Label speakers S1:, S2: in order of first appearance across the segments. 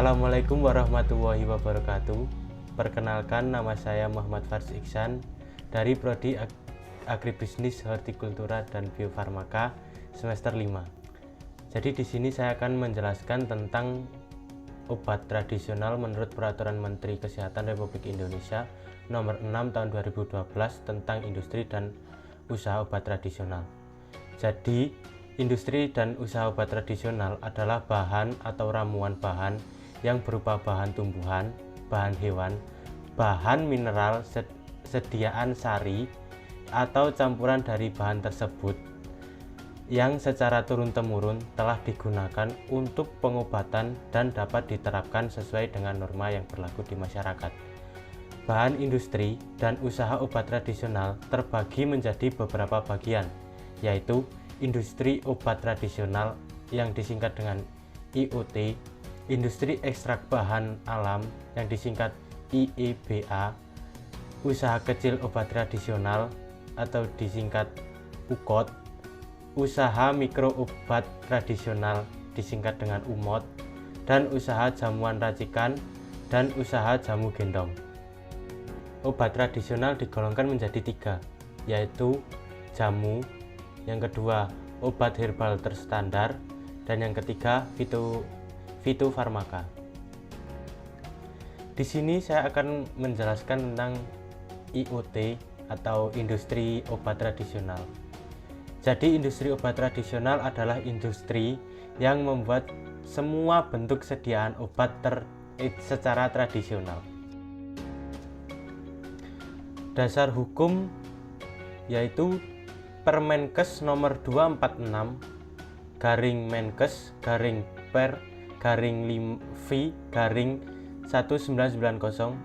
S1: Assalamualaikum warahmatullahi wabarakatuh. Perkenalkan, nama saya Muhammad Fars Iksan dari Prodi Agribisnis, Hortikultura dan Biofarmaka semester 5. Jadi di sini saya akan menjelaskan tentang obat tradisional menurut Peraturan Menteri Kesehatan Republik Indonesia Nomor 6 Tahun 2012 tentang industri dan usaha obat tradisional. Jadi industri dan usaha obat tradisional adalah bahan atau ramuan bahan yang berupa bahan tumbuhan, bahan hewan, bahan mineral, sediaan sari, atau campuran dari bahan tersebut yang secara turun-temurun telah digunakan untuk pengobatan dan dapat diterapkan sesuai dengan norma yang berlaku di masyarakat. Bahan industri dan usaha obat tradisional terbagi menjadi beberapa bagian, yaitu industri obat tradisional yang disingkat dengan IOT, industri ekstrak bahan alam yang disingkat IEBA, usaha kecil obat tradisional atau disingkat UKOT, usaha mikro obat tradisional disingkat dengan UMOT, dan usaha jamuan racikan dan usaha jamu gendong. Obat tradisional digolongkan menjadi 3, yaitu jamu, yang kedua obat herbal terstandar, dan yang ketiga fitofarmaka. Di sini saya akan menjelaskan tentang IOT atau industri obat tradisional. Jadi industri obat tradisional adalah industri yang membuat semua bentuk sediaan obat secara tradisional. Dasar hukum yaitu Permenkes nomor 246 garing Menkes garing Per garing Limfi garing 1990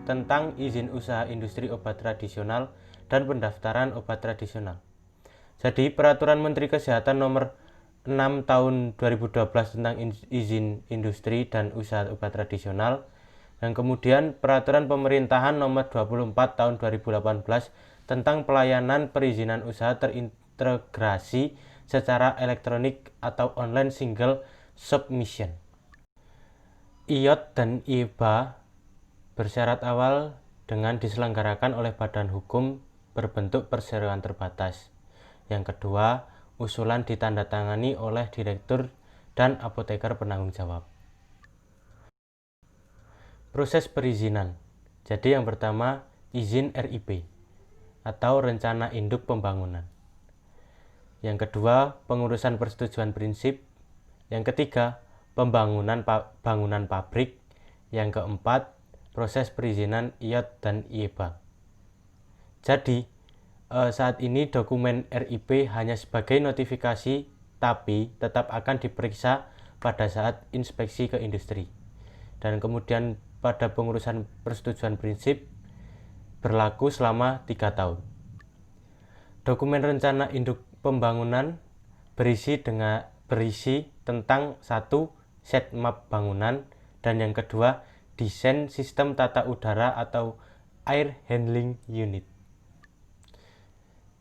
S1: tentang izin usaha industri obat tradisional dan pendaftaran obat tradisional. Jadi Peraturan Menteri Kesehatan nomor 6 tahun 2012 tentang izin industri dan usaha obat tradisional, dan kemudian Peraturan Pemerintahan nomor 24 tahun 2018 tentang pelayanan perizinan usaha terintegrasi secara elektronik atau online single submission. IOT dan IEBA bersyarat awal dengan diselenggarakan oleh badan hukum berbentuk perseroan terbatas. Yang kedua, usulan ditandatangani oleh direktur dan apoteker penanggung jawab. Proses perizinan. Jadi yang pertama, izin RIP atau rencana induk pembangunan. Yang kedua, pengurusan persetujuan prinsip. Yang ketiga, pembangunan bangunan pabrik. Yang keempat, proses perizinan IOT dan IEBA. Jadi, saat ini dokumen RIP hanya sebagai notifikasi, tapi tetap akan diperiksa pada saat inspeksi ke industri. Dan kemudian pada pengurusan persetujuan prinsip berlaku selama 3 tahun. Dokumen rencana induk pembangunan berisi tentang 1. Set map bangunan, dan yang kedua desain sistem tata udara atau air handling unit.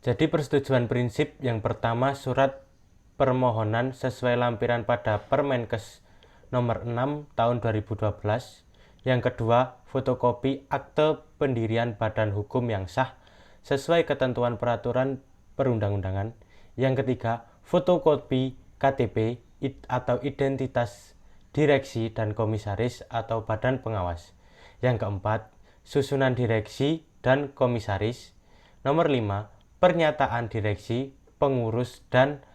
S1: Jadi persetujuan prinsip yang pertama surat permohonan sesuai lampiran pada Permenkes nomor 6 tahun 2012. Yang kedua, fotokopi akte pendirian badan hukum yang sah sesuai ketentuan peraturan perundang-undangan. Yang ketiga, fotokopi KTP atau identitas direksi dan komisaris atau badan pengawas. Yang keempat, susunan direksi dan komisaris. Nomor 5, pernyataan direksi, pengurus, dan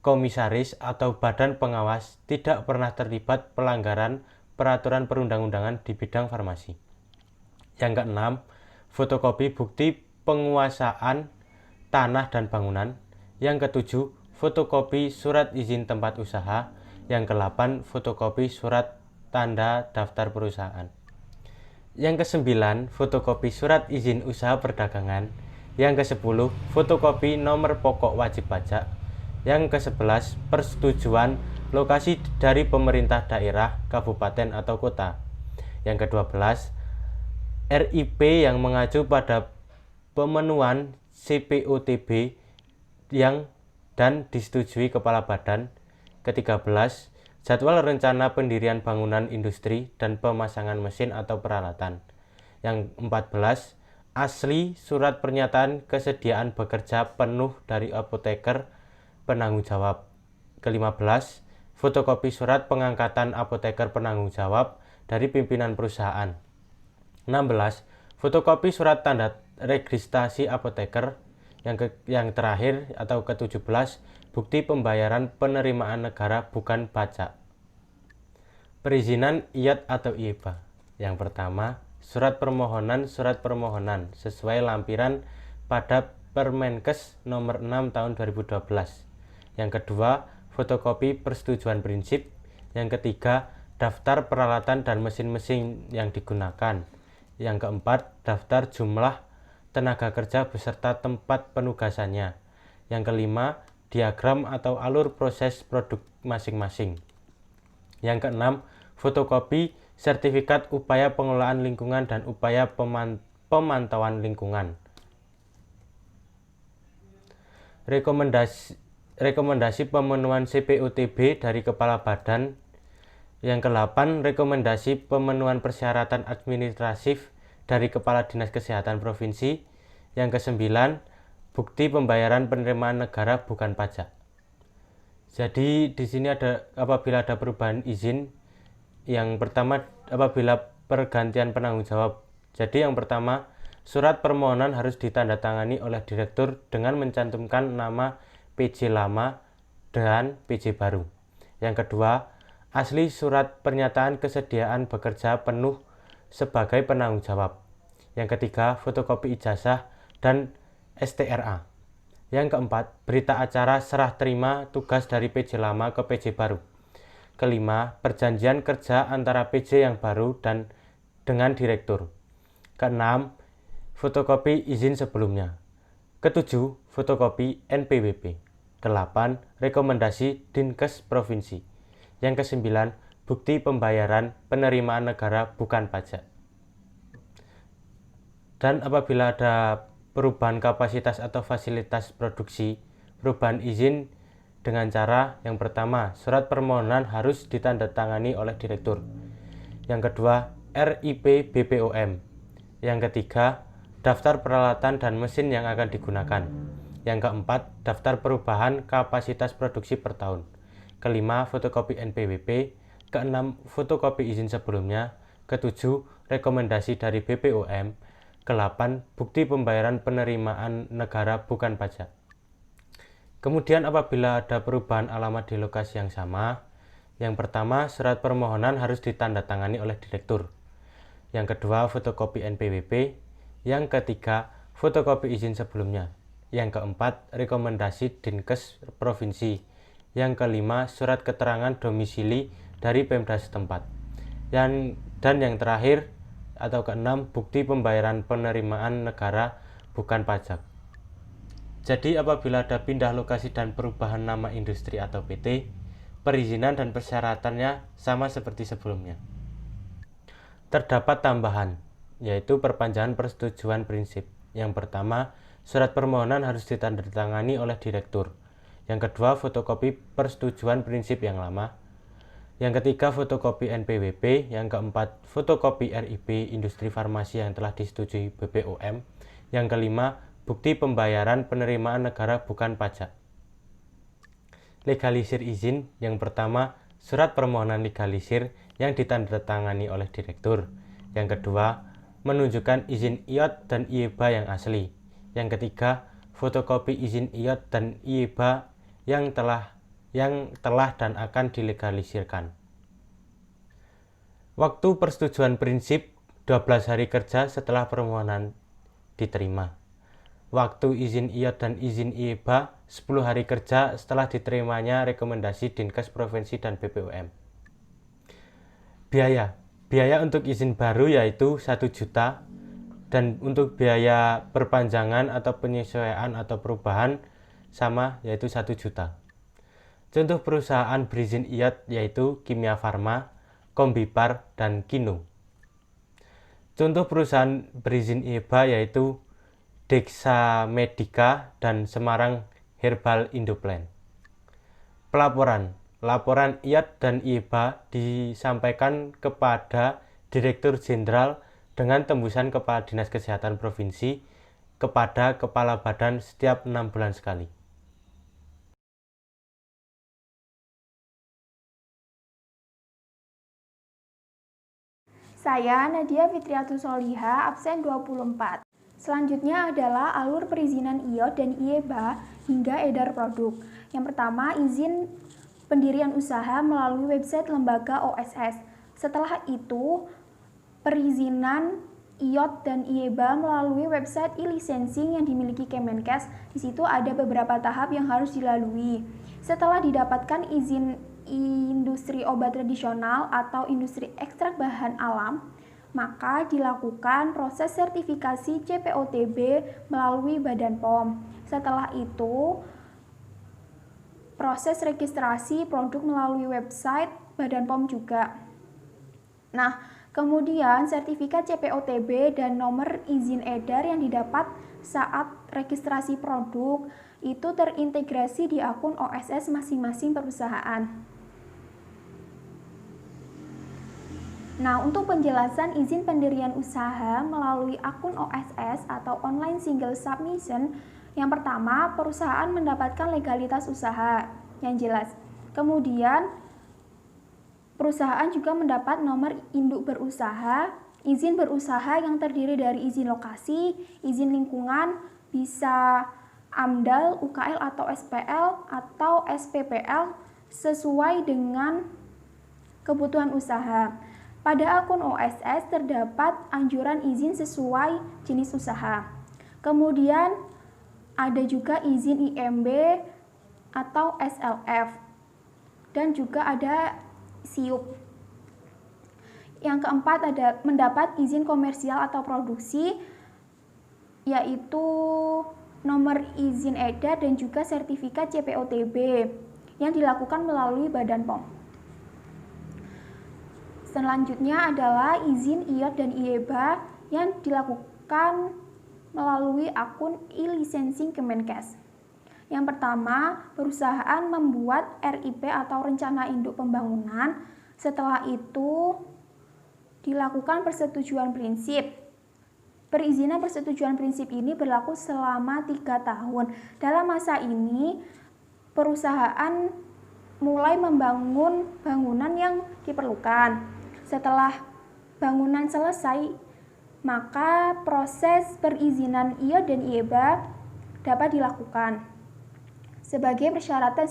S1: komisaris atau badan pengawas tidak pernah terlibat pelanggaran peraturan perundang-undangan di bidang farmasi. Yang keenam, fotokopi bukti penguasaan tanah dan bangunan. Yang ketujuh, fotokopi surat izin tempat usaha. Yang ke-8, fotokopi surat tanda daftar perusahaan. Yang ke-9, fotokopi surat izin usaha perdagangan. Yang ke-10, fotokopi nomor pokok wajib pajak. Yang ke-11, persetujuan lokasi dari pemerintah daerah, kabupaten atau kota. Yang ke-12, RIP yang mengacu pada pemenuhan CPOTB dan disetujui kepala badan. Ke-13, jadwal rencana pendirian bangunan industri dan pemasangan mesin atau peralatan. Yang 14, asli surat pernyataan kesediaan bekerja penuh dari apoteker penanggung jawab. Ke-15, fotokopi surat pengangkatan apoteker penanggung jawab dari pimpinan perusahaan. 16, fotokopi surat tanda registrasi apoteker. Yang terakhir atau ke-17, bukti pembayaran penerimaan negara bukan pajak. Perizinan IOT atau IEBA. Yang pertama, surat permohonan sesuai lampiran pada Permenkes nomor 6 tahun 2012. Yang kedua, fotokopi persetujuan prinsip. Yang ketiga, daftar peralatan dan mesin-mesin yang digunakan. Yang keempat, daftar jumlah tenaga kerja beserta tempat penugasannya. Yang kelima, diagram atau alur proses produk masing-masing. Yang keenam, fotokopi sertifikat upaya pengelolaan lingkungan dan upaya pemantauan lingkungan. Rekomendasi pemenuhan CPOTB dari Kepala Badan. Yang ke-8, rekomendasi pemenuhan persyaratan administratif dari Kepala Dinas Kesehatan Provinsi. Yang ke-9, bukti pembayaran penerimaan negara bukan pajak. Jadi di sini apabila ada perubahan izin, yang pertama apabila pergantian penanggung jawab. Jadi yang pertama, surat permohonan harus ditandatangani oleh direktur dengan mencantumkan nama PJ lama dan PJ baru. Yang kedua, asli surat pernyataan kesediaan bekerja penuh sebagai penanggung jawab. Yang ketiga, fotokopi ijazah dan STRA. Yang keempat, berita acara serah terima tugas dari PJ lama ke PJ baru. Kelima, perjanjian kerja antara PJ yang baru dan dengan direktur. Keenam, fotokopi izin sebelumnya. Ketujuh, fotokopi NPWP. Kedelapan, rekomendasi Dinkes Provinsi. Yang kesembilan, bukti pembayaran penerimaan negara bukan pajak. Dan apabila ada perubahan kapasitas atau fasilitas produksi, perubahan izin dengan cara yang pertama, surat permohonan harus ditandatangani oleh direktur. Yang kedua, RIP BPOM. Yang ketiga, daftar peralatan dan mesin yang akan digunakan. Yang keempat, daftar perubahan kapasitas produksi per tahun. Kelima, fotokopi NPWP. Keenam, fotokopi izin sebelumnya. Ketujuh, rekomendasi dari BPOM. Ke-8, bukti pembayaran penerimaan negara bukan pajak. Kemudian apabila ada perubahan alamat di lokasi yang sama, yang pertama, surat permohonan harus ditandatangani oleh direktur. Yang kedua, fotokopi NPWP. Yang ketiga, fotokopi izin sebelumnya. Yang keempat, rekomendasi Dinkes Provinsi. Yang kelima, surat keterangan domisili dari Pemda setempat. Dan yang terakhir atau keenam, bukti pembayaran penerimaan negara bukan pajak. Jadi apabila ada pindah lokasi dan perubahan nama industri atau PT, perizinan dan persyaratannya sama seperti sebelumnya. Terdapat tambahan, yaitu perpanjangan persetujuan prinsip. Yang pertama, surat permohonan harus ditandatangani oleh direktur. Yang kedua, fotokopi persetujuan prinsip yang lama. Yang ketiga, fotokopi NPWP. Yang keempat, fotokopi RIP industri farmasi yang telah disetujui BPOM. Yang kelima, bukti pembayaran penerimaan negara bukan pajak. Legalisir izin. Yang pertama, surat permohonan legalisir yang ditandatangani oleh direktur. Yang kedua, menunjukkan izin IOT dan IEBA yang asli. Yang ketiga, fotokopi izin IOT dan IEBA yang telah dan akan dilegalisirkan. Waktu persetujuan prinsip 12 hari kerja setelah permohonan diterima. Waktu izin IOT dan izin IEBA 10 hari kerja setelah diterimanya rekomendasi Dinkes Provinsi dan BPOM. Biaya untuk izin baru yaitu 1 juta, dan untuk biaya perpanjangan atau penyesuaian atau perubahan sama yaitu 1 juta. Contoh perusahaan berizin IOT yaitu Kimia Farma, Kombipar, dan Kino. Contoh perusahaan berizin IEBA yaitu Dexa Medica dan Semarang Herbal Indoplan. Pelaporan. Laporan IOT dan IEBA disampaikan kepada Direktur Jenderal dengan tembusan Kepala Dinas Kesehatan Provinsi kepada Kepala Badan setiap 6 bulan sekali.
S2: Saya Nadia Fitriatul Soliha, absen 24. Selanjutnya adalah alur perizinan IOT dan IEBA hingga edar produk. Yang pertama, izin pendirian usaha melalui website lembaga OSS. Setelah itu, perizinan IOT dan IEBA melalui website e-licensing yang dimiliki Kemenkes. Di situ ada beberapa tahap yang harus dilalui. Setelah didapatkan izin industri obat tradisional atau industri ekstrak bahan alam, maka dilakukan proses sertifikasi CPOTB melalui Badan POM. Setelah itu, proses registrasi produk melalui website Badan POM juga. Nah, kemudian sertifikat CPOTB dan nomor izin edar yang didapat saat registrasi produk itu terintegrasi di akun OSS masing-masing perusahaan. Nah, untuk penjelasan izin pendirian usaha melalui akun OSS atau Online Single Submission, yang pertama, perusahaan mendapatkan legalitas usaha yang jelas. Kemudian, perusahaan juga mendapat nomor induk berusaha, izin berusaha yang terdiri dari izin lokasi, izin lingkungan, bisa AMDAL, UKL atau SPL, atau SPPL sesuai dengan kebutuhan usaha. Pada akun OSS terdapat anjuran izin sesuai jenis usaha. Kemudian ada juga izin IMB atau SLF. Dan juga ada SIUP. Yang keempat ada mendapat izin komersial atau produksi, yaitu nomor izin edar dan juga sertifikat CPOTB yang dilakukan melalui Badan POM. Selanjutnya adalah izin IOT dan IEBA yang dilakukan melalui akun e-licensing Kemenkes. Yang pertama, perusahaan membuat RIP atau Rencana Induk Pembangunan. Setelah itu dilakukan persetujuan prinsip. Perizinan persetujuan prinsip ini berlaku selama 3 tahun. Dalam masa ini, perusahaan mulai membangun bangunan yang diperlukan. Setelah bangunan selesai, maka proses perizinan IOT dan IEBA dapat dilakukan sebagai persyaratan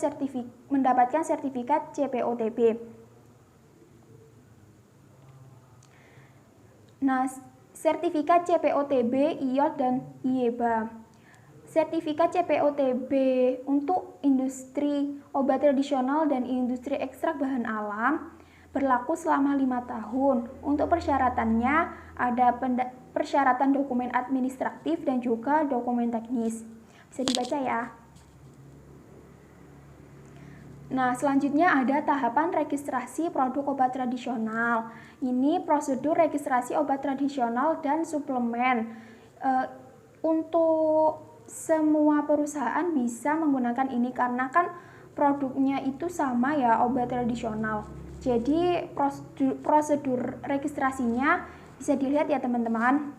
S2: mendapatkan sertifikat CPOTB. Nah, sertifikat CPOTB, IOT, dan IEBA. Sertifikat CPOTB untuk industri obat tradisional dan industri ekstrak bahan alam berlaku selama 5 tahun. Untuk persyaratannya ada persyaratan dokumen administratif dan juga dokumen teknis. Bisa dibaca ya. Nah, selanjutnya ada tahapan registrasi produk obat tradisional. Ini prosedur registrasi obat tradisional dan suplemen. Untuk semua perusahaan bisa menggunakan ini karena kan produknya itu sama ya, obat tradisional. Jadi prosedur registrasinya bisa dilihat ya teman-teman.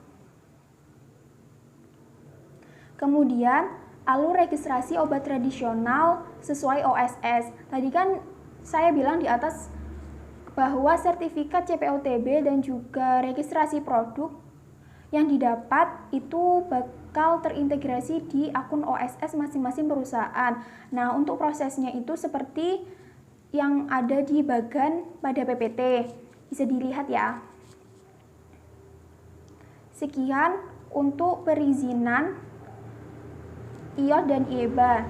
S2: Kemudian alur registrasi obat tradisional sesuai OSS. Tadi kan saya bilang di atas bahwa sertifikat CPOTB dan juga registrasi produk yang didapat itu bakal terintegrasi di akun OSS masing-masing perusahaan. Nah, untuk prosesnya itu seperti yang ada di bagan pada PPT. Bisa dilihat ya. Sekian untuk perizinan IOT dan IEBA.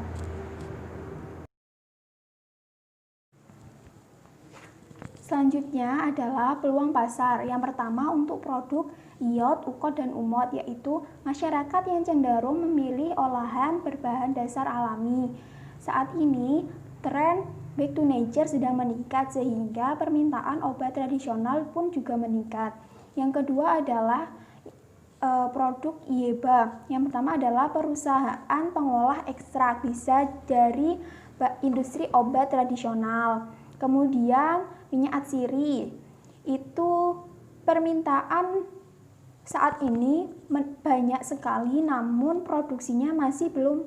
S2: Selanjutnya adalah peluang pasar. Yang pertama untuk produk IOT, UKOT, dan UMOT, yaitu masyarakat yang cenderung memilih olahan berbahan dasar alami. Saat ini, tren back to nature sedang meningkat sehingga permintaan obat tradisional pun juga meningkat. Yang kedua adalah produk IEBA. Yang pertama adalah perusahaan pengolah ekstrak, bisa dari industri obat tradisional. Kemudian minyak atsiri, itu permintaan saat ini banyak sekali, namun produksinya masih belum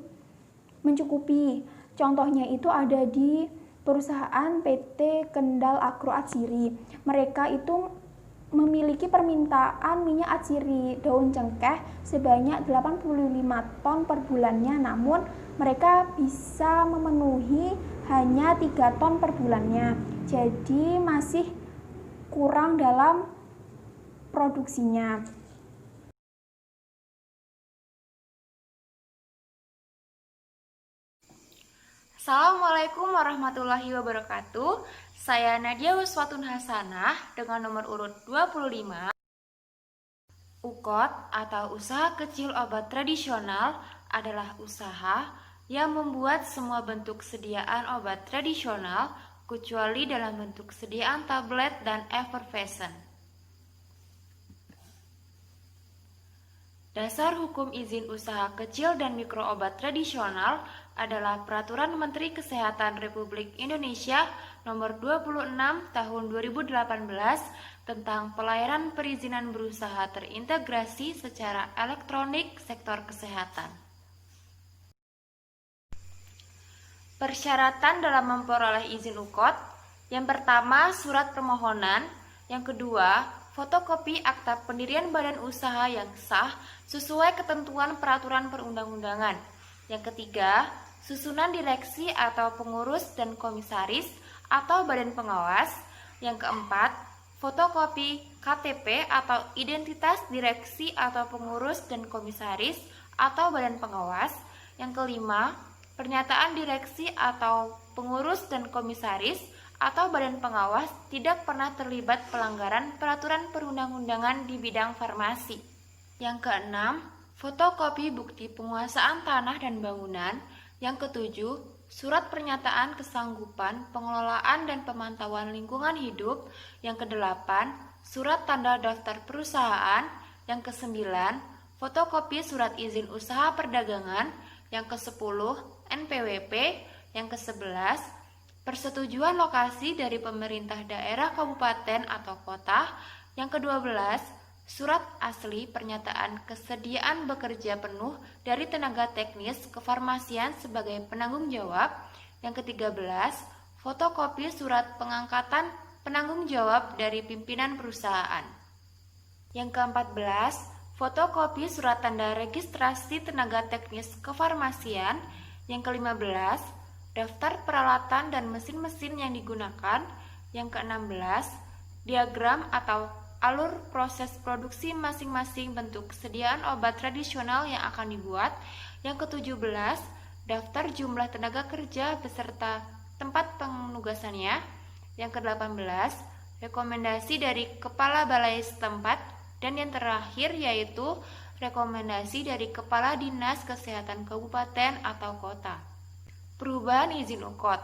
S2: mencukupi. Contohnya itu ada di perusahaan PT Kendal Agro Atsiri. Mereka itu memiliki permintaan minyak atsiri daun cengkeh sebanyak 85 ton per bulannya, namun mereka bisa memenuhi hanya 3 ton per bulannya. Jadi masih kurang dalam produksinya.
S3: Assalamualaikum warahmatullahi wabarakatuh. Saya Nadia Waswatun Hasanah dengan nomor urut 25. UKOT atau usaha kecil obat tradisional adalah usaha yang membuat semua bentuk sediaan obat tradisional kecuali dalam bentuk sediaan tablet dan effervescent. Dasar hukum izin usaha kecil dan mikro obat tradisional adalah Peraturan Menteri Kesehatan Republik Indonesia Nomor 26 Tahun 2018 tentang pelayanan perizinan berusaha terintegrasi secara elektronik sektor kesehatan. Persyaratan dalam memperoleh izin UKOT: yang pertama, surat permohonan; yang kedua, fotokopi akta pendirian badan usaha yang sah sesuai ketentuan peraturan perundang-undangan; yang ketiga, susunan direksi atau pengurus dan komisaris atau badan pengawas; yang keempat, fotokopi KTP atau identitas direksi atau pengurus dan komisaris atau badan pengawas; yang kelima, pernyataan direksi atau pengurus dan komisaris atau badan pengawas tidak pernah terlibat pelanggaran peraturan perundang-undangan di bidang farmasi; yang keenam, fotokopi bukti penguasaan tanah dan bangunan; yang ketujuh, surat pernyataan kesanggupan pengelolaan dan pemantauan lingkungan hidup; yang kedelapan, surat tanda daftar perusahaan; yang kesembilan, fotokopi surat izin usaha perdagangan; yang kesepuluh, NPWP; yang kesebelas, persetujuan lokasi dari pemerintah daerah kabupaten atau kota; yang kedua belas, surat asli pernyataan kesediaan bekerja penuh dari tenaga teknis kefarmasian sebagai penanggung jawab; yang ke-13, fotokopi surat pengangkatan penanggung jawab dari pimpinan perusahaan; yang ke-14, fotokopi surat tanda registrasi tenaga teknis kefarmasian; yang ke-15, daftar peralatan dan mesin-mesin yang digunakan; yang ke-16, diagram atau alur proses produksi masing-masing bentuk kesediaan obat tradisional yang akan dibuat; yang ke-17, daftar jumlah tenaga kerja beserta tempat penugasannya; yang ke-18, rekomendasi dari kepala balai setempat; dan yang terakhir yaitu rekomendasi dari kepala dinas kesehatan kabupaten atau kota. Perubahan izin UKOT.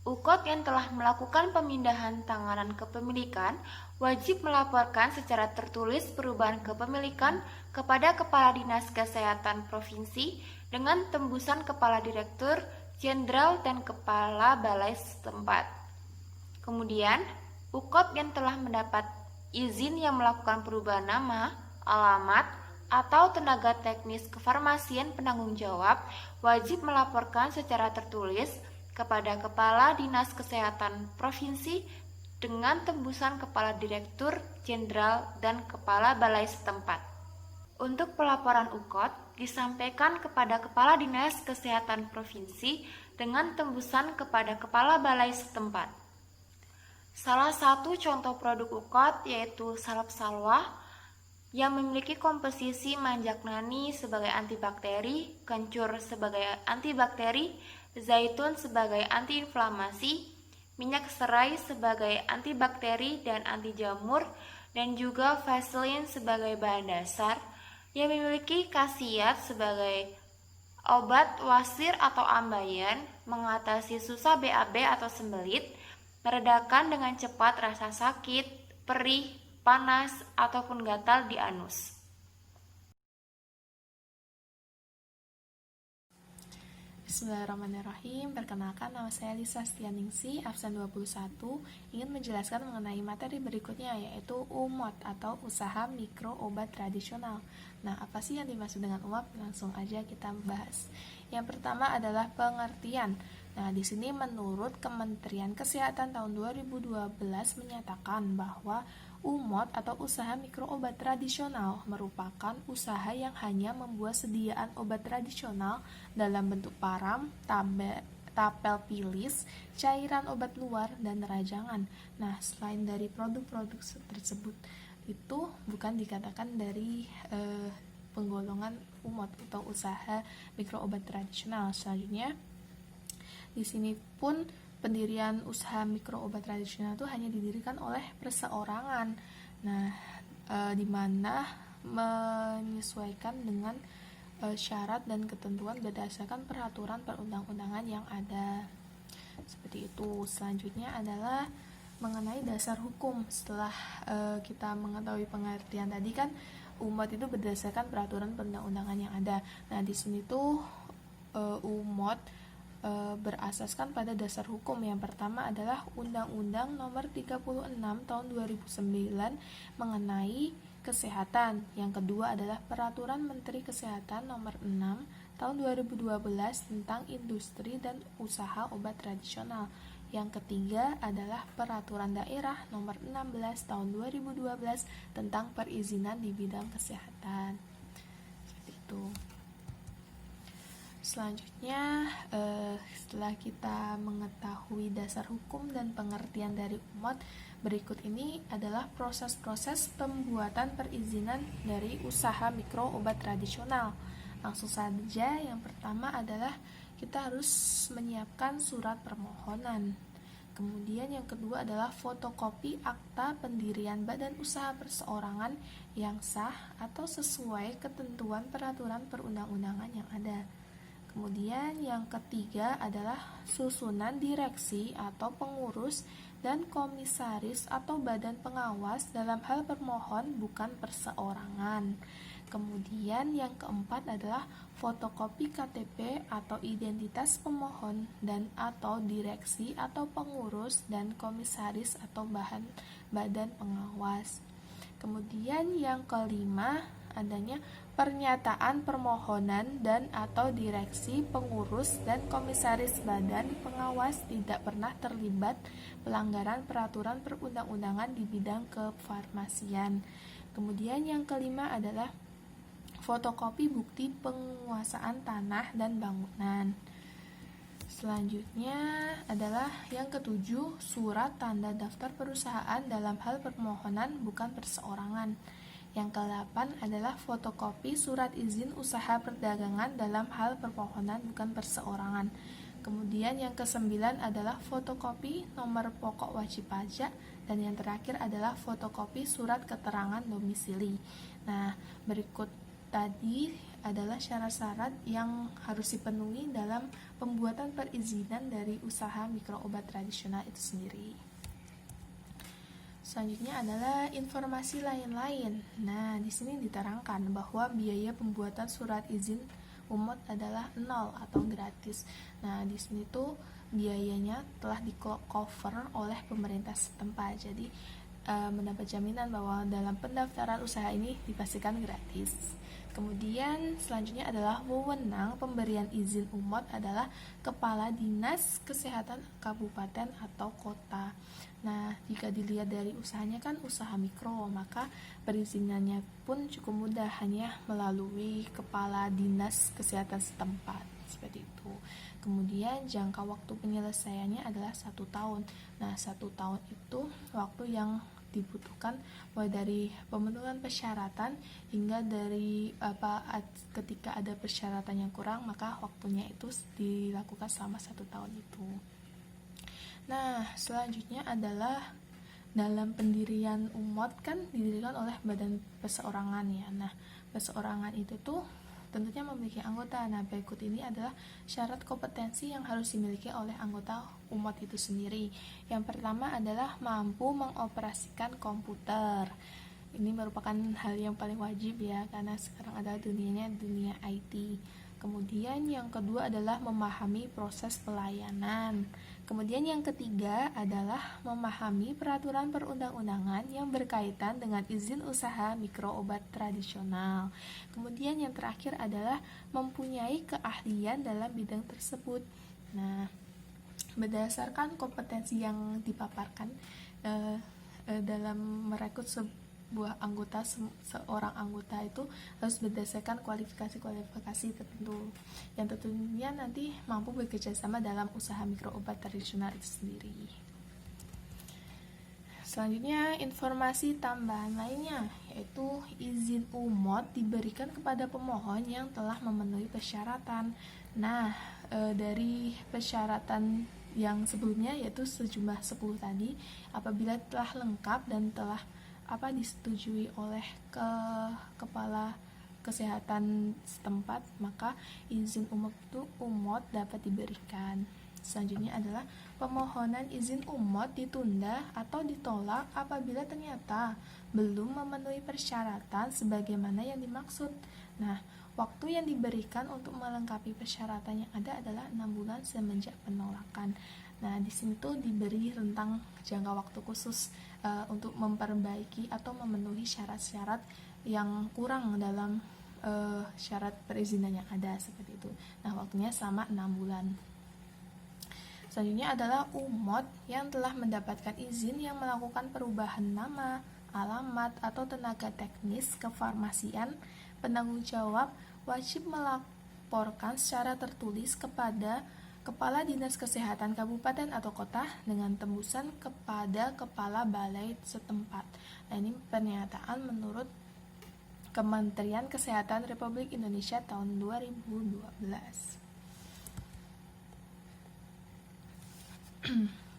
S3: UKOT yang telah melakukan pemindahan tanganan kepemilikan wajib melaporkan secara tertulis perubahan kepemilikan kepada Kepala Dinas Kesehatan Provinsi dengan tembusan Kepala Direktur Jenderal dan Kepala Balai setempat. Kemudian, UKOT yang telah mendapat izin yang melakukan perubahan nama, alamat, atau tenaga teknis kefarmasian penanggung jawab wajib melaporkan secara tertulis kepada Kepala Dinas Kesehatan Provinsi dengan tembusan Kepala Direktur Jenderal dan Kepala Balai setempat. Untuk pelaporan UKOT disampaikan kepada Kepala Dinas Kesehatan Provinsi dengan tembusan kepada Kepala Balai setempat. Salah satu contoh produk UKOT yaitu salep salwa yang memiliki komposisi manjaknani sebagai antibakteri, kencur sebagai antibakteri, zaitun sebagai antiinflamasi, minyak serai sebagai antibakteri dan anti jamur, dan juga Vaseline sebagai bahan dasar yang memiliki khasiat sebagai obat wasir atau ambeien, mengatasi susah BAB atau sembelit, meredakan dengan cepat rasa sakit, perih, panas, ataupun gatal di anus.
S4: Bismillahirrahmanirrahim. Perkenalkan, nama saya Lisa Stianingsi, absen 21, ingin menjelaskan mengenai materi berikutnya, yaitu UMOT atau Usaha Mikro Obat Tradisional. Nah, apa sih yang dimaksud dengan UMOT? Langsung aja kita bahas. Yang pertama adalah pengertian. Nah, di sini menurut Kementerian Kesehatan tahun 2012 menyatakan bahwa UMOT atau usaha mikro obat tradisional merupakan usaha yang hanya membuat sediaan obat tradisional dalam bentuk param, tapel pilis, cairan obat luar, dan rajangan. Nah, selain dari produk-produk tersebut itu bukan dikatakan dari penggolongan UMOT atau usaha mikro obat tradisional. Selanjutnya, di sini pun pendirian usaha mikro obat tradisional itu hanya didirikan oleh perseorangan. Nah, di mana menyesuaikan dengan syarat dan ketentuan berdasarkan peraturan perundang-undangan yang ada. Seperti itu. Selanjutnya adalah mengenai dasar hukum. Setelah kita mengetahui pengertian tadi kan, UMOT itu berdasarkan peraturan perundang-undangan yang ada. Nah, di sini tuh UMOT berasaskan pada dasar hukum. Yang pertama adalah Undang-Undang Nomor 36 Tahun 2009 mengenai kesehatan. Yang kedua adalah Peraturan Menteri Kesehatan Nomor 6 Tahun 2012 tentang industri dan usaha obat tradisional. Yang ketiga adalah Peraturan Daerah Nomor 16 Tahun 2012 tentang perizinan di bidang kesehatan. Seperti itu. Selanjutnya, setelah kita mengetahui dasar hukum dan pengertian dari UMOT, berikut ini adalah proses-proses pembuatan perizinan dari usaha mikro obat tradisional. Langsung saja, yang pertama adalah kita harus menyiapkan surat permohonan. Kemudian yang kedua adalah fotokopi akta pendirian badan usaha perseorangan yang sah atau sesuai ketentuan peraturan perundang-undangan yang ada. Kemudian yang ketiga adalah susunan direksi atau pengurus dan komisaris atau badan pengawas dalam hal permohon bukan perseorangan. Kemudian yang keempat adalah fotokopi KTP atau identitas pemohon dan atau direksi atau pengurus dan komisaris atau badan pengawas. Kemudian yang kelima adanya pernyataan permohonan dan atau direksi, pengurus, dan komisaris badan pengawas tidak pernah terlibat pelanggaran peraturan perundang-undangan di bidang kefarmasian. Kemudian yang kelima adalah fotokopi bukti penguasaan tanah dan bangunan. Selanjutnya adalah yang ketujuh, surat tanda daftar perusahaan dalam hal permohonan bukan perseorangan. Yang ke-8 adalah fotokopi surat izin usaha perdagangan dalam hal permohonan bukan perseorangan. Kemudian yang ke-9 adalah fotokopi nomor pokok wajib pajak, dan yang terakhir adalah fotokopi surat keterangan domisili. Nah, berikut tadi adalah syarat-syarat yang harus dipenuhi dalam pembuatan perizinan dari usaha mikro obat tradisional itu sendiri. Selanjutnya adalah informasi lain-lain. Nah, di sini diterangkan bahwa biaya pembuatan surat izin UMOT adalah 0 atau gratis. Nah, di sini tuh biayanya telah di-cover oleh pemerintah setempat. Jadi, mendapat jaminan bahwa dalam pendaftaran usaha ini dipastikan gratis. Kemudian selanjutnya adalah wewenang pemberian izin UMOT adalah Kepala Dinas Kesehatan Kabupaten atau Kota. Nah, jika dilihat dari usahanya kan usaha mikro, maka perizinannya pun cukup mudah, hanya melalui Kepala Dinas Kesehatan setempat, seperti itu. Kemudian jangka waktu penyelesaiannya adalah 1 tahun. Nah, 1 tahun itu waktu yang dibutuhkan mulai dari pemenuhan persyaratan hingga dari ketika ada persyaratan yang kurang, maka waktunya itu dilakukan selama 1 tahun itu. Nah, selanjutnya adalah dalam pendirian UMOT kan didirikan oleh badan perseorangan ya. Nah, perseorangan itu tuh tentunya memiliki anggota. Nah, berikut ini adalah syarat kompetensi yang harus dimiliki oleh anggota UMOT itu sendiri. Yang pertama adalah mampu mengoperasikan komputer. Ini merupakan hal yang paling wajib ya, karena sekarang adalah dunianya dunia IT. Kemudian yang kedua adalah memahami proses pelayanan. Kemudian yang ketiga adalah memahami peraturan perundang-undangan yang berkaitan dengan izin usaha mikro obat tradisional. Kemudian yang terakhir adalah mempunyai keahlian dalam bidang tersebut. Nah, berdasarkan kompetensi yang dipaparkan dalam merekrut sebuah anggota, seorang anggota itu harus berdasarkan kualifikasi tertentu yang tentunya nanti mampu bekerja sama dalam usaha mikro obat tradisional itu sendiri. Selanjutnya informasi tambahan lainnya, yaitu izin UMOT diberikan kepada pemohon yang telah memenuhi persyaratan. Nah, dari persyaratan yang sebelumnya yaitu sejumlah 10 tadi, apabila telah lengkap dan telah disetujui oleh kepala kesehatan setempat, maka izin UMOT dapat diberikan. Selanjutnya adalah pemohonan izin UMOT ditunda atau ditolak apabila ternyata belum memenuhi persyaratan sebagaimana yang dimaksud. Nah, waktu yang diberikan untuk melengkapi persyaratan yang ada adalah 6 bulan semenjak penolakan. Nah, di sini tuh diberi rentang jangka waktu khusus untuk memperbaiki atau memenuhi syarat-syarat yang kurang dalam syarat perizinan yang ada seperti itu. Nah, waktunya selama 6 bulan. Selanjutnya adalah UMOT yang telah mendapatkan izin yang melakukan perubahan nama, alamat, atau tenaga teknis kefarmasian. Penanggung jawab wajib melaporkan secara tertulis kepada Kepala Dinas Kesehatan Kabupaten atau Kota dengan tembusan kepada Kepala Balai setempat. Nah, ini pernyataan menurut Kementerian Kesehatan Republik Indonesia tahun 2012.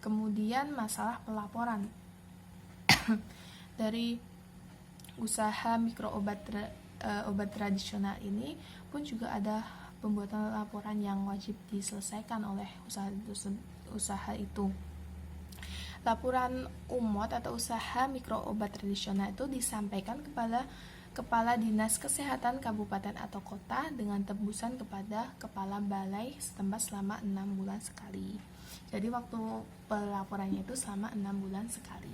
S4: Kemudian masalah pelaporan dari usaha mikro obat tradisional ini pun juga ada pembuatan laporan yang wajib diselesaikan oleh usaha itu. Laporan UMOT atau usaha mikro obat tradisional itu disampaikan kepada Kepala Dinas Kesehatan Kabupaten atau Kota dengan tembusan kepada Kepala Balai setempat selama 6 bulan sekali. Jadi waktu pelaporannya itu selama 6 bulan sekali.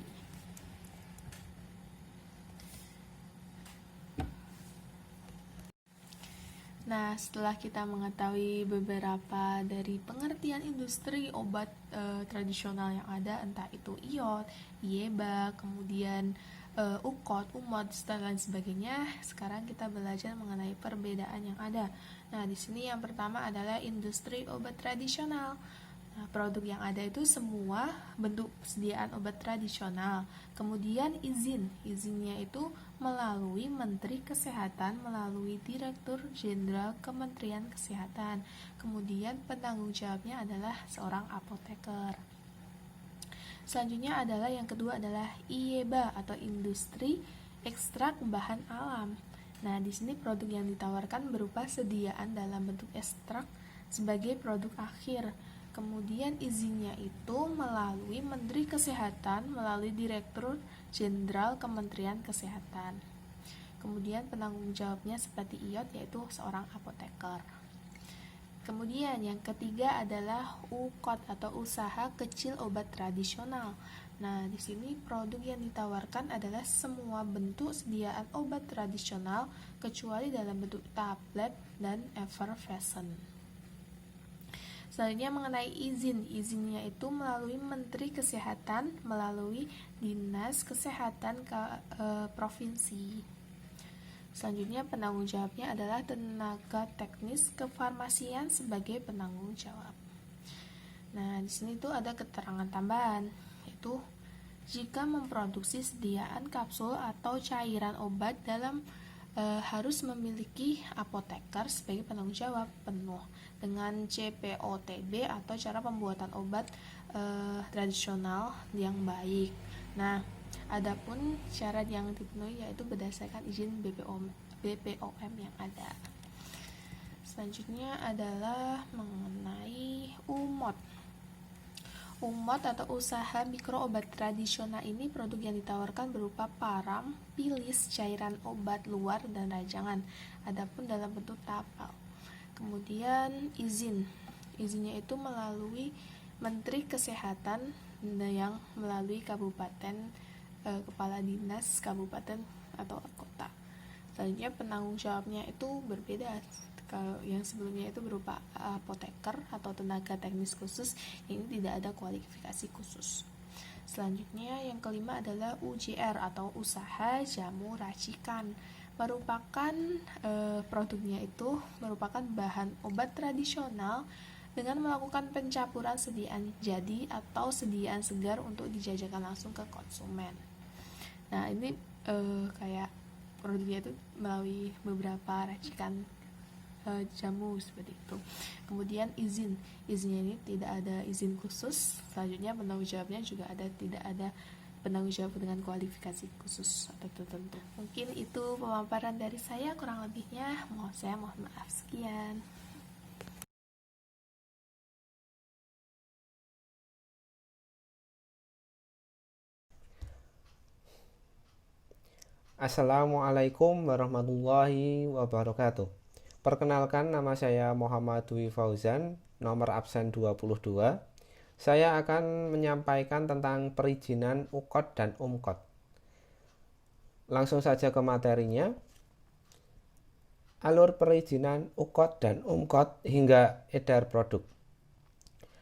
S4: Nah, setelah kita mengetahui beberapa dari pengertian industri obat tradisional yang ada, entah itu IOT, IEBA, kemudian UKOT, UMOT, dan lain sebagainya, sekarang kita belajar mengenai perbedaan yang ada. Nah, di sini yang pertama adalah industri obat tradisional. Nah, produk yang ada itu semua bentuk persediaan obat tradisional. Kemudian izinnya itu melalui Menteri Kesehatan, melalui Direktur Jenderal Kementerian Kesehatan. Kemudian penanggung jawabnya adalah seorang apoteker. Selanjutnya adalah yang kedua adalah IEBA atau industri ekstrak bahan alam. Nah, di sini produk yang ditawarkan berupa sediaan dalam bentuk ekstrak sebagai produk akhir. Kemudian izinnya itu melalui Menteri Kesehatan, melalui Direktur Jenderal Kementerian Kesehatan. Kemudian penanggung jawabnya seperti IOT, yaitu seorang apoteker. Kemudian yang ketiga adalah UKOT atau usaha kecil obat tradisional. Nah, di sini produk yang ditawarkan adalah semua bentuk sediaan obat tradisional kecuali dalam bentuk tablet dan effervescent. Selanjutnya mengenai izinnya itu melalui Menteri Kesehatan, melalui Dinas Kesehatan Provinsi. Selanjutnya penanggung jawabnya adalah tenaga teknis kefarmasian sebagai penanggung jawab. Nah, di sini tuh ada keterangan tambahan, yaitu jika memproduksi sediaan kapsul atau cairan obat dalam harus memiliki apoteker sebagai penanggung jawab penuh dengan CPOTB atau cara pembuatan obat tradisional yang baik. Nah, adapun syarat yang dipenuhi yaitu berdasarkan izin BPOM yang ada. Selanjutnya adalah mengenai UMOT. UMOT atau usaha mikro obat tradisional ini produk yang ditawarkan berupa param, pilis, cairan obat luar, dan rajangan. Adapun dalam bentuk tapal. Kemudian izinnya itu melalui Menteri Kesehatan yang melalui kabupaten, kepala dinas kabupaten atau kota. Selanjutnya penanggung jawabnya itu berbeda. Kalau yang sebelumnya itu berupa apoteker atau tenaga teknis khusus, yang ini tidak ada kualifikasi khusus. Selanjutnya yang kelima adalah UJR atau usaha jamu racikan. Merupakan produknya itu merupakan bahan obat tradisional dengan melakukan pencampuran sediaan jadi atau sediaan segar untuk dijajakan langsung ke konsumen. Nah, ini kayak produknya itu melalui beberapa racikan jamu seperti itu. Kemudian izinnya ini tidak ada izin khusus. Selanjutnya penanggung jawabnya juga tidak ada penanggung jawab dengan kualifikasi khusus atau tertentu. Mungkin itu pemaparan dari saya, kurang lebihnya mohon maaf. Sekian.
S5: Assalamualaikum warahmatullahi wabarakatuh. Perkenalkan, nama saya Muhammad Dwi Fauzan, nomor absen 22. Saya akan menyampaikan tentang perizinan UKOD dan UMKOD. Langsung saja ke materinya. Alur perizinan UKOD dan UMKOD hingga edar produk.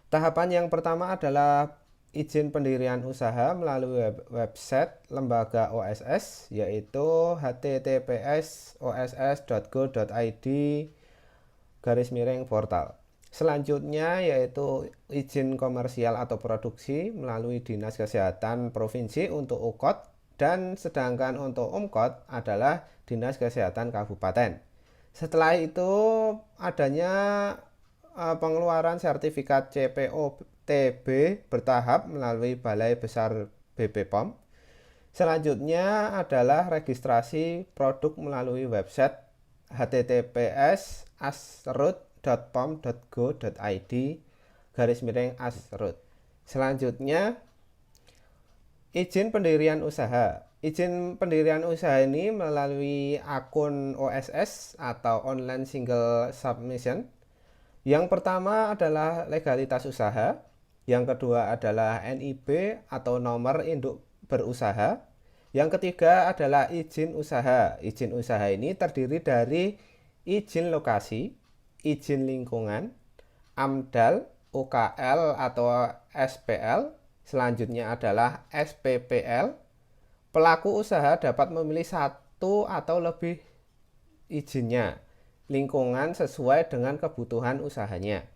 S5: Tahapan yang pertama adalah izin pendirian usaha melalui website lembaga OSS, yaitu https://oss.go.id/portal. Selanjutnya yaitu izin komersial atau produksi melalui Dinas Kesehatan Provinsi untuk UKOD, dan sedangkan untuk UMKOD adalah Dinas Kesehatan Kabupaten. Setelah itu adanya pengeluaran sertifikat CPO-TB bertahap melalui Balai Besar BPOM. Selanjutnya adalah registrasi produk melalui website https://asrut.pom.go.id/asrut. Selanjutnya izin pendirian usaha. Izin pendirian usaha ini melalui akun OSS atau Online Single Submission. Yang pertama adalah legalitas usaha, yang kedua adalah NIB atau nomor induk berusaha, yang ketiga adalah izin usaha. Izin usaha ini terdiri dari izin lokasi, izin lingkungan, AMDAL, UKL atau SPL, selanjutnya adalah SPPL. Pelaku usaha dapat memilih satu atau lebih izinnya lingkungan sesuai dengan kebutuhan usahanya.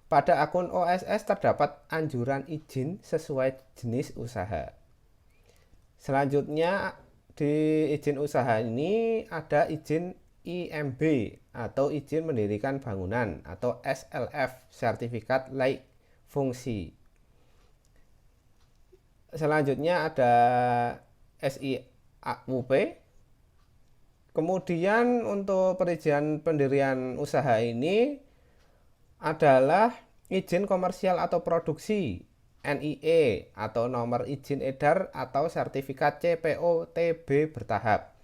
S5: Pada akun OSS terdapat anjuran izin sesuai jenis usaha. Selanjutnya di izin usaha ini ada izin IMB atau izin mendirikan bangunan atau SLF, sertifikat laik fungsi. Selanjutnya ada SIUP. Kemudian untuk perizinan pendirian usaha ini adalah izin komersial atau produksi, NIE atau nomor izin edar atau sertifikat CPO-TB bertahap.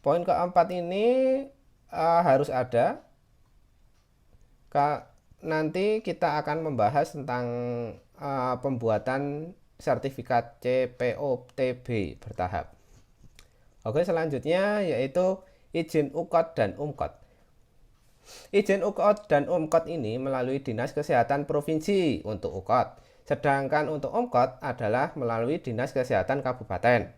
S5: Poin keempat ini harus ada. Nanti kita akan membahas tentang pembuatan sertifikat CPO-TB bertahap. Oke, selanjutnya yaitu izin UKOD dan UMKOD. Izin UKOD dan UMKOD ini melalui Dinas Kesehatan Provinsi untuk UKOD, sedangkan untuk UMKOD adalah melalui Dinas Kesehatan Kabupaten.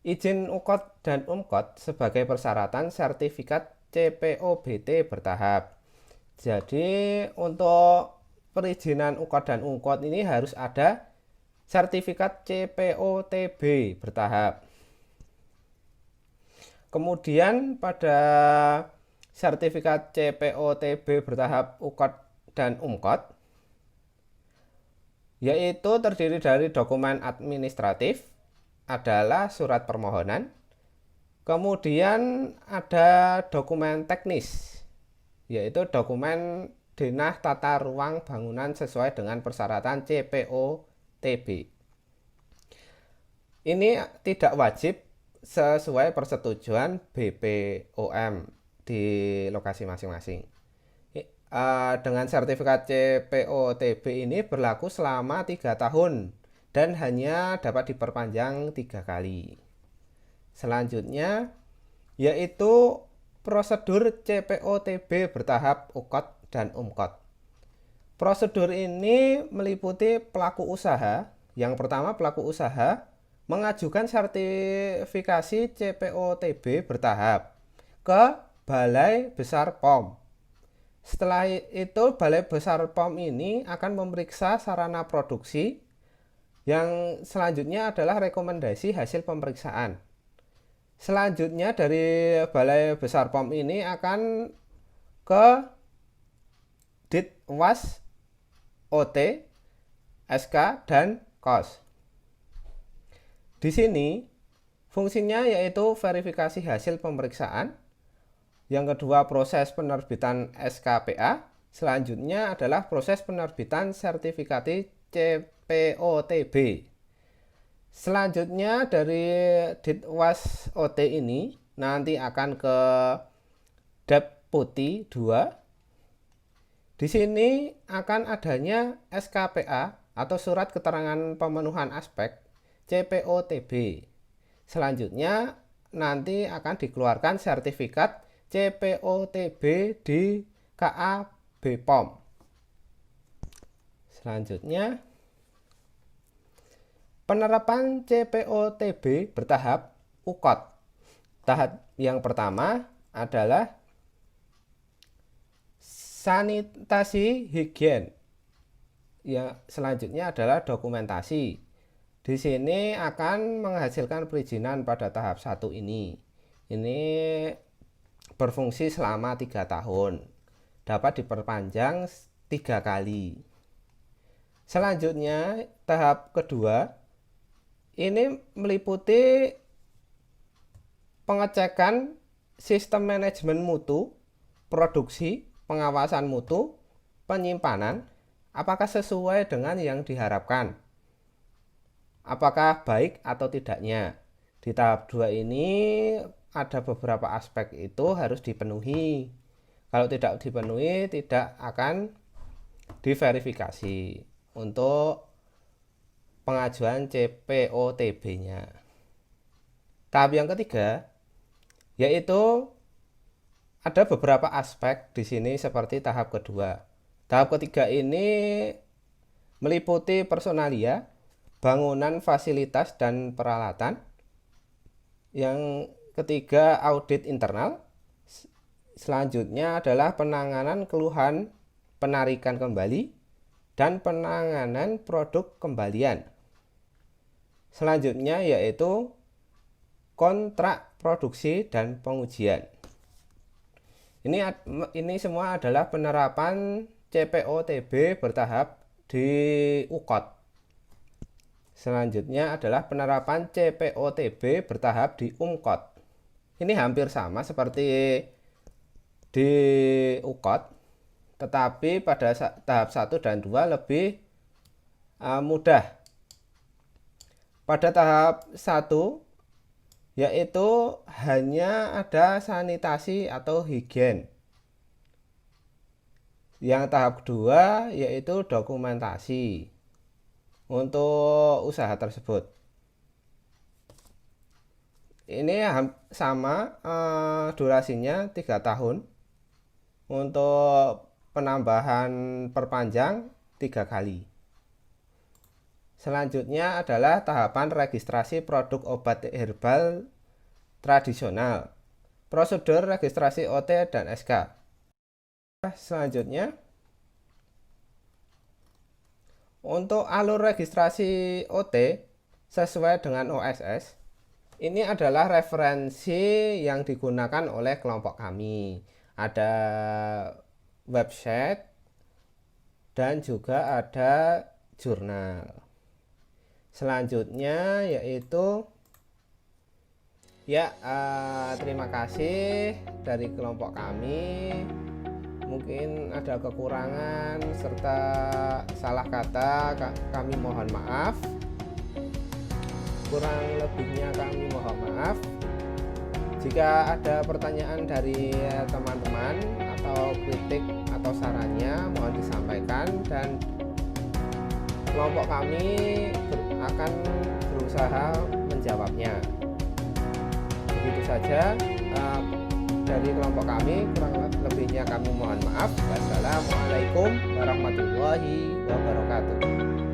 S5: Izin UKOD dan UMKOD sebagai persyaratan sertifikat CPO-BT bertahap. Jadi untuk perizinan UKOD dan UMKOD ini harus ada sertifikat CPO-TB bertahap. Kemudian pada sertifikat CPO-TB bertahap UKOD dan UMKOD, yaitu terdiri dari dokumen administratif, adalah surat permohonan, kemudian ada dokumen teknis, yaitu dokumen denah tata ruang bangunan sesuai dengan persyaratan CPO-TB. Ini tidak wajib sesuai persetujuan BPOM di lokasi masing-masing. Dengan sertifikat CPOTB ini berlaku selama 3 tahun dan hanya dapat diperpanjang 3 kali. Selanjutnya yaitu prosedur CPOTB bertahap UKOT dan UMKOT. Prosedur ini meliputi pelaku usaha. Yang pertama, pelaku usaha mengajukan sertifikasi CPOTB bertahap ke Balai Besar POM. Setelah itu, Balai Besar POM ini akan memeriksa sarana produksi. Yang selanjutnya adalah rekomendasi hasil pemeriksaan. Selanjutnya dari Balai Besar POM ini akan ke Ditwas, OT, SK, dan KOS. Di sini fungsinya yaitu verifikasi hasil pemeriksaan. Yang kedua, proses penerbitan SKPA. Selanjutnya adalah proses penerbitan sertifikat CPOTB. Selanjutnya dari Ditwas OT ini nanti akan ke Deputi 2. Di sini akan adanya SKPA atau surat keterangan pemenuhan aspek CPOTB. Selanjutnya nanti akan dikeluarkan sertifikat CPOTB di KA BPOM. Selanjutnya, penerapan CPOTB bertahap UKOT. Tahap yang pertama adalah sanitasi higien. Yang selanjutnya adalah dokumentasi. Di sini akan menghasilkan perizinan pada tahap 1 ini. Ini berfungsi selama 3 tahun. Dapat diperpanjang 3 kali. Selanjutnya, tahap kedua ini meliputi pengecekan sistem manajemen mutu, produksi, pengawasan mutu, penyimpanan, apakah sesuai dengan yang diharapkan, apakah baik atau tidaknya. Di tahap 2 ini ada beberapa aspek itu harus dipenuhi. Kalau tidak dipenuhi, tidak akan diverifikasi untuk pengajuan CPOTB-nya. Tahap yang ketiga yaitu ada beberapa aspek di sini seperti tahap kedua. Tahap ketiga ini meliputi personalia, bangunan, fasilitas, dan peralatan. Yang ketiga, audit internal. Selanjutnya adalah penanganan keluhan penarikan kembali dan penanganan produk kembalian. Selanjutnya yaitu kontrak produksi dan pengujian. Ini semua adalah penerapan CPOTB bertahap di UKOT. Selanjutnya adalah penerapan CPOTB bertahap di UMKOT. Ini hampir sama seperti di UKOT, tetapi pada tahap 1 dan 2 lebih mudah. Pada tahap 1 yaitu hanya ada sanitasi atau higien. Yang tahap kedua yaitu dokumentasi untuk usaha tersebut. Ini sama durasinya 3 tahun. Untuk penambahan perpanjang 3 kali. Selanjutnya adalah tahapan registrasi produk obat herbal tradisional, prosedur registrasi OT dan SK. Selanjutnya, untuk alur registrasi OT sesuai dengan OSS, ini adalah referensi yang digunakan oleh kelompok kami. Ada website dan juga ada jurnal. Selanjutnya yaitu terima kasih dari kelompok kami. Mungkin ada kekurangan serta salah kata, kami mohon maaf. Kurang lebihnya kami mohon maaf. Jika ada pertanyaan dari teman-teman atau kritik atau sarannya mohon disampaikan, dan kelompok kami akan berusaha menjawabnya. Begitu saja dari kelompok kami, kurang lebihnya kami mohon maaf. Wassalamualaikum warahmatullahi wabarakatuh.